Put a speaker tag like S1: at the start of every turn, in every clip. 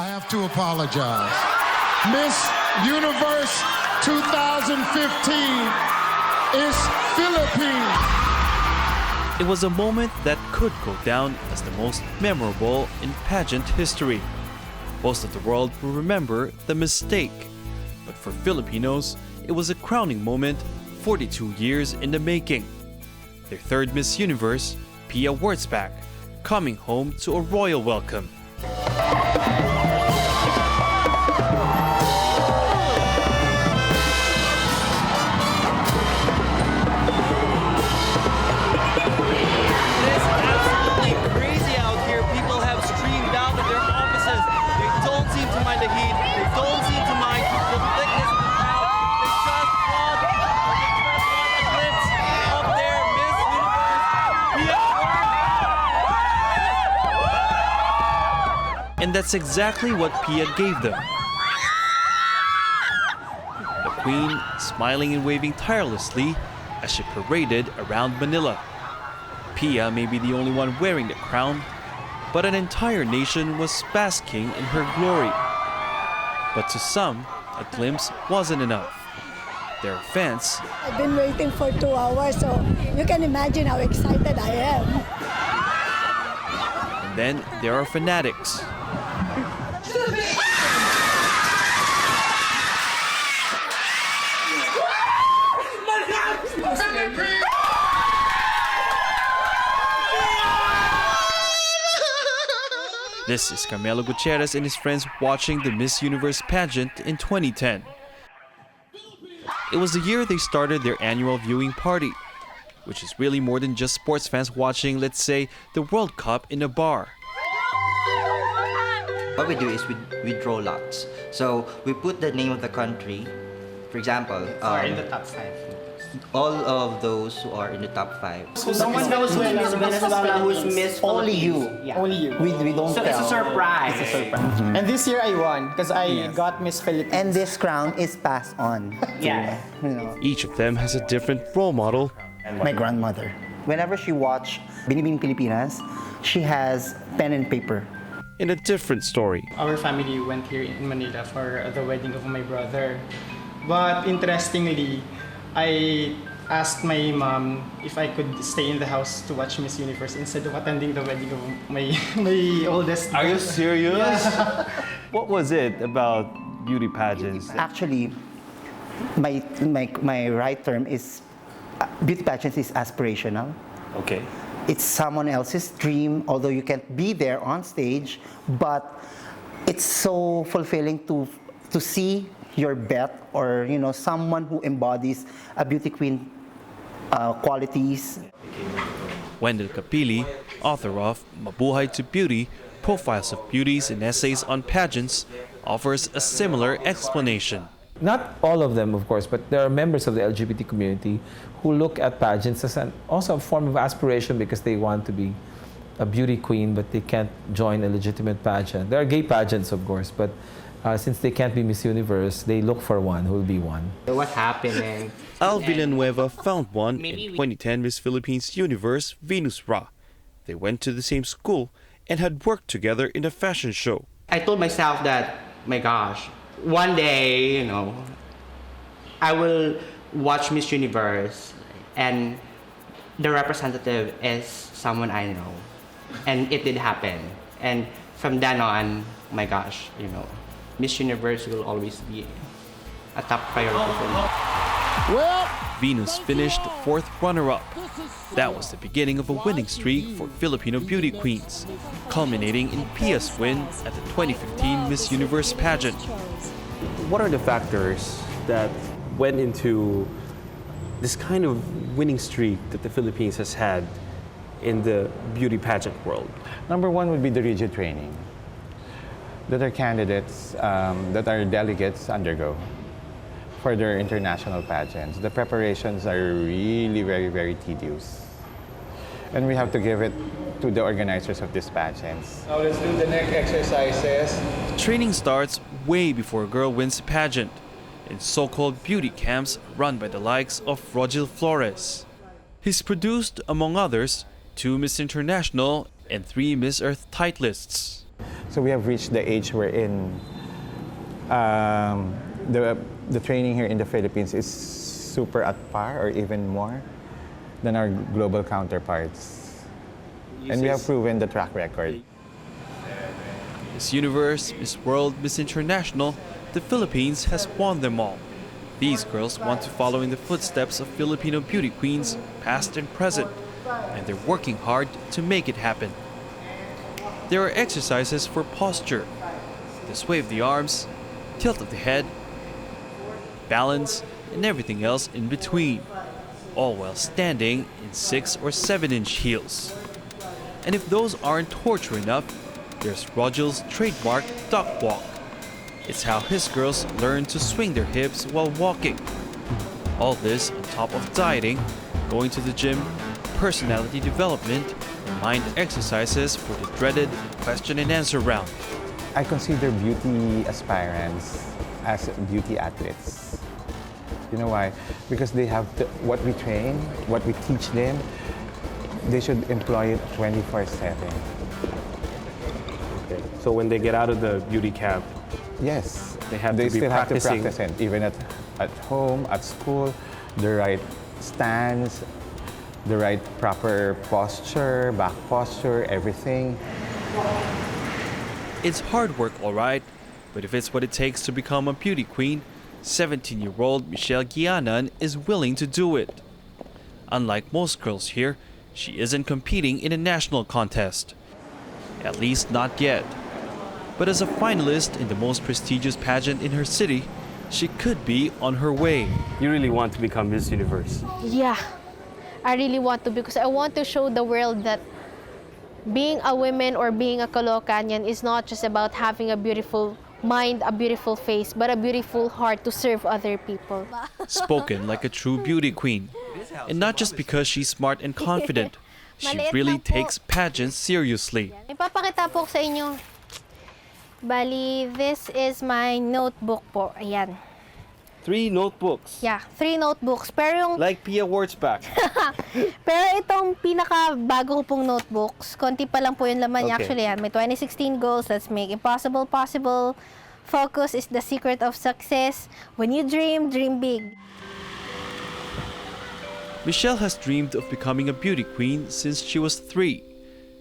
S1: I have to apologize. Miss Universe 2015 is Philippines.
S2: It was a moment that could go down as the most memorable in pageant history. Most of the world will remember the mistake. But for Filipinos, it was a crowning moment 42 years in the making. Their third Miss Universe, Pia Wurtzbach, coming home to a royal welcome.
S3: The heat. They don't seem to mind the thickness of the crowd. They just want a glimpse of their Miss Universe, Pia Wurtzbach.
S2: And that's exactly what Pia gave them. The Queen smiling and waving tirelessly as she paraded around Manila. Pia may be the only one wearing the crown, but an entire nation was basking in her glory. But to some, a glimpse wasn't enough. Their fans,
S4: I've been waiting for 2 hours, so you can imagine how excited I am.
S2: and then there are fanatics. This is Carmelo Gutierrez and his friends watching the Miss Universe pageant in 2010. It was the year they started their annual viewing party, which is really more than just sports fans watching, let's say, the World Cup in a bar.
S5: What we do is we draw lots. So we put the name of the country, for example,
S6: in the top 5.
S5: all of those who are in the top 5.
S6: So someone knows who's Miss Venezuela, who's Miss
S7: Only
S6: Philippines.
S7: you.
S6: Yeah.
S7: Only you. We don't
S6: So
S7: tell.
S6: it's a surprise.
S7: It's a surprise.
S8: And this year I won because I got Miss Philippines.
S7: And this crown is passed on.
S6: Yeah.
S7: You know,
S2: Each of them has a different role model.
S7: my grandmother. Whenever she watch Binibining Pilipinas, she has pen and paper.
S2: In a different story.
S8: Our family went here in Manila for the wedding of my brother. But interestingly, I asked my mom if I could stay in the house to watch Miss Universe instead of attending the wedding of my oldest.
S9: Are you serious? What was it about beauty pageants?
S7: Actually, my right term is beauty pageants is aspirational.
S9: Okay.
S7: It's someone else's dream, although you can't be there on stage, but it's so fulfilling to see your bet or someone who embodies a beauty queen qualities.
S2: Wendell Capili, author of Mabuhay to Beauty, Profiles of Beauties and Essays on Pageants, offers a similar explanation.
S10: Not all of them, of course, but there are members of the LGBT community who look at pageants as also a form of aspiration because they want to be a beauty queen, but they can't join a legitimate pageant. There are gay pageants, of course, but since they can't be Miss Universe, they look for one who will be one.
S6: What happened?
S2: Al Villanueva found one in 2010 Miss Philippines Universe, Venus Ra. They went to the same school and had worked together in a fashion show.
S6: I told myself that, my gosh, one day, I will watch Miss Universe and the representative is someone I know. And it did happen. And from then on, my gosh, Miss Universe will always be a top priority for me.
S1: Well,
S2: Venus finished fourth runner-up. That was the beginning of a winning streak for Filipino beauty queens, culminating in Pia's win at the 2015 Miss Universe pageant.
S9: What are the factors that went into this kind of winning streak that the Philippines has had in the beauty pageant world?
S11: Number one would be the rigid training that our candidates, that our delegates undergo for their international pageants. The preparations are really very, very tedious. And we have to give it to the organizers of these pageants.
S12: Now let's do the neck exercises.
S2: Training starts way before a girl wins a pageant, in so-called beauty camps run by the likes of Rogel Flores. He's produced, among others, 2 Miss International and 3 Miss Earth titleists.
S11: So we have reached the age wherein the training here in the Philippines is super at par or even more than our global counterparts. And we have proven the track record.
S2: Miss Universe, Miss World, Miss International, the Philippines has won them all. These girls want to follow in the footsteps of Filipino beauty queens, past and present, and they're working hard to make it happen. There are exercises for posture, the sway of the arms, tilt of the head, balance, and everything else in between, all while standing in 6 or 7-inch heels. And if those aren't torture enough, there's Rogel's trademark duck walk. It's how his girls learn to swing their hips while walking. All this on top of dieting, going to the gym, personality development, and mind exercises for the dreaded question and answer round.
S11: I consider beauty aspirants as beauty athletes. You know why? Because they have what we train, what we teach them, they should employ it 24/7.
S9: Okay. So when they get out of the beauty camp,
S11: yes,
S9: they
S11: still have to
S9: practicing.
S11: practice it, even at home, at school, the right stance, the right proper posture, back posture, everything.
S2: It's hard work, all right, but if it's what it takes to become a beauty queen, 17-year-old Michelle GIANAN is willing to do it. Unlike most girls here, she isn't competing in a national contest. At least not yet. But as a finalist in the most prestigious pageant in her city, she could be on her way.
S9: You really want to become Miss Universe?
S13: Yeah, I really want to, because I want to show the world that being a woman or being a Caloocanyan is not just about having a beautiful mind, a beautiful face, but a beautiful heart to serve other people.
S2: Spoken like a true beauty queen. And not just because she's smart and confident. She really takes pageants seriously.
S13: Ipapakita po sa inyo. Bali, this is my notebook po. Ayan.
S9: 3 notebooks.
S13: Yeah, 3 notebooks. Pero yung...
S9: Like Pia Wurtzbach.
S13: Pero itong pinaka-bago ko pong notebooks, konti pa lang po yung laman niya.
S9: Okay.
S13: Actually, yan. May 2016 goals. Let's make impossible possible. Focus is the secret of success. When you dream, dream big.
S2: Michelle has dreamed of becoming a beauty queen since she was 3.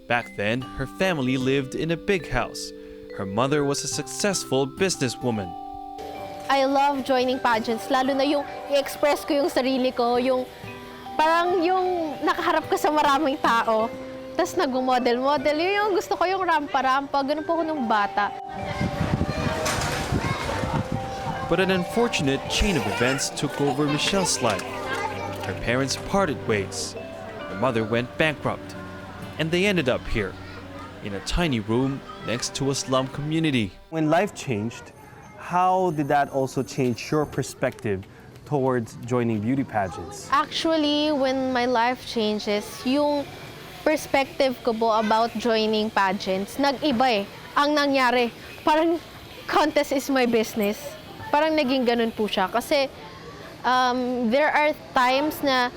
S2: Back then, her family lived in a big house. Her mother was a successful businesswoman.
S13: I love joining pageants, lalo na yung i-express ko yung sarili ko, yung parang yung nakaharap ka sa maraming tao, tapos nag-model-model, yun yung gusto ko, yung rampa-rampa, ganun po ako nung bata.
S2: But an unfortunate chain of events took over Michelle's life. Her parents parted ways. Her mother went bankrupt. And they ended up here, in a tiny room next to a slum community.
S9: When life changed, how did that also change your perspective towards joining beauty pageants?
S13: Actually, when my life changes, yung perspective ko po about joining pageants, nag-iba eh. Ang nangyari, parang contest is my business. Parang naging ganun po siya. Kasi there are times na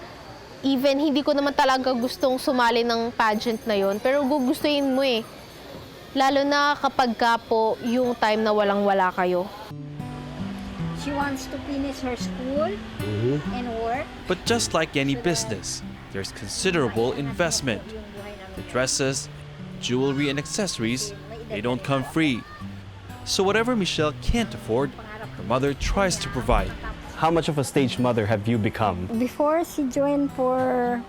S13: even hindi ko naman talaga gustong sumali ng pageant na yon, pero gugustuhin mo eh. Lalo na kapag ka po yung time na walang-wala kayo.
S14: She wants to finish her school and work.
S2: But just like any business, there's considerable investment. The dresses, jewelry, and accessories, they don't come free. So whatever Michelle can't afford, her mother tries to provide.
S9: How much of a stage mother have you become?
S14: Before she joined for,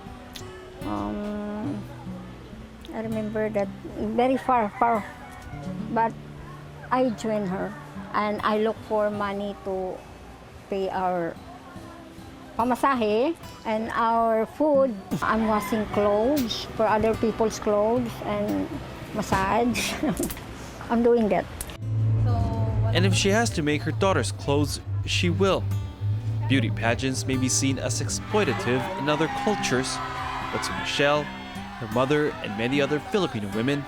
S14: I remember that very far, but I joined her and I look for money to pay our pamasahe and our food. I'm washing clothes for other people's clothes and massage. I'm doing that.
S2: And if she has to make her daughter's clothes, she will. Beauty pageants may be seen as exploitative in other cultures, but to Michelle, her mother, and many other Filipino women,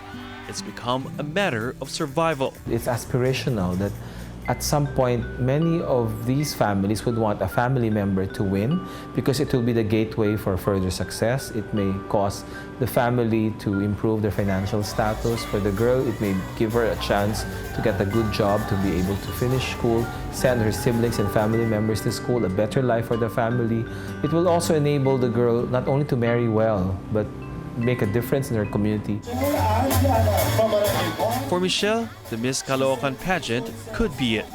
S2: it's become a matter of survival.
S10: It's aspirational that at some point, many of these families would want a family member to win because it will be the gateway for further success. It may cause the family to improve their financial status. For the girl, it may give her a chance to get a good job, to be able to finish school, send her siblings and family members to school, a better life for the family. It will also enable the girl not only to marry well, but make a difference in her community.
S2: For Michelle, the Miss Caloocan pageant could be it.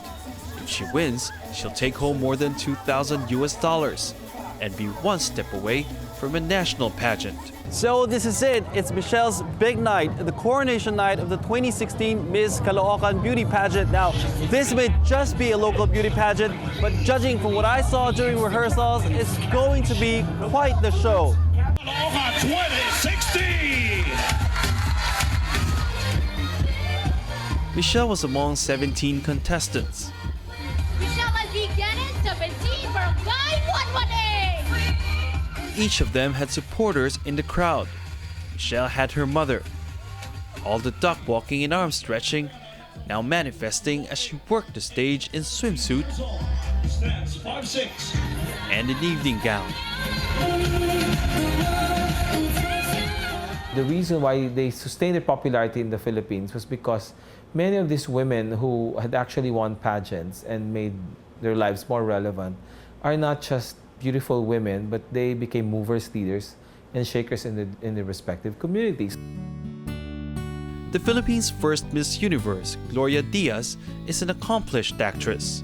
S2: If she wins, she'll take home more than $2,000 and be one step away from a national pageant.
S3: So this is it. It's Michelle's big night, the coronation night of the 2016 Miss Caloocan Beauty Pageant. Now, this may just be a local beauty pageant, but judging from what I saw during rehearsals, it's going to be quite the show.
S15: 2016!
S2: Michelle was among 17 contestants.
S15: Michelle GIANAN, 17, Barangay 118!
S2: Each of them had supporters in the crowd. Michelle had her mother. All the duck walking and arm stretching, now manifesting as she worked the stage in swimsuit and an evening gown.
S10: The reason why they sustained their popularity in the Philippines was because many of these women who had actually won pageants and made their lives more relevant are not just beautiful women, but they became movers, leaders, and shakers in the respective communities.
S2: The Philippines' first Miss Universe, Gloria Diaz, is an accomplished actress.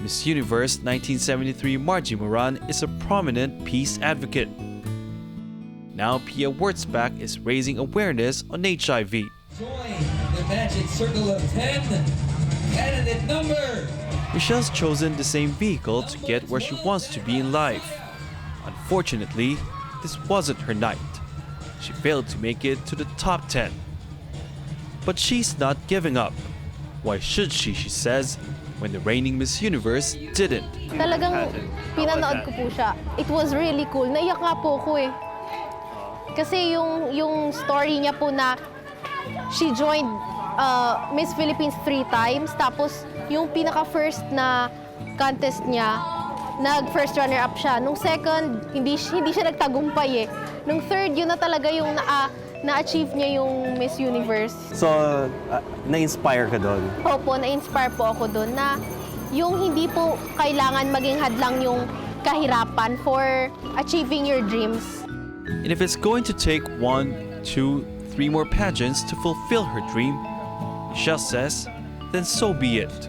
S2: Miss Universe 1973 Margie Moran is a prominent peace advocate. Now Pia Wurtzbach is raising awareness on HIV.
S16: Join the magic circle of 10. Candidate number.
S2: Michelle's chosen the same vehicle to get where she wants to be in life. Unfortunately, this wasn't her night. She failed to make it to the top 10. But she's not giving up. Why should she says, when the reigning Miss Universe didn't.
S13: Talagang pinanood ko po siya. It was really cool. Naiyak nga po ko eh. Kasi yung story niya po na she joined Miss Philippines 3 times, tapos yung pinaka-first na contest niya, nag-first runner-up siya. Nung second, hindi siya nagtagumpay eh. Nung third, yun na talaga yung na-achieve niya yung Miss Universe.
S3: So, na-inspire ka doon?
S13: Opo, na-inspire po ako doon na yung hindi po kailangan maging hadlang yung kahirapan for achieving your dreams.
S2: And if it's going to take 1, 2, 3 more pageants to fulfill her dream, Michelle says, then so be it.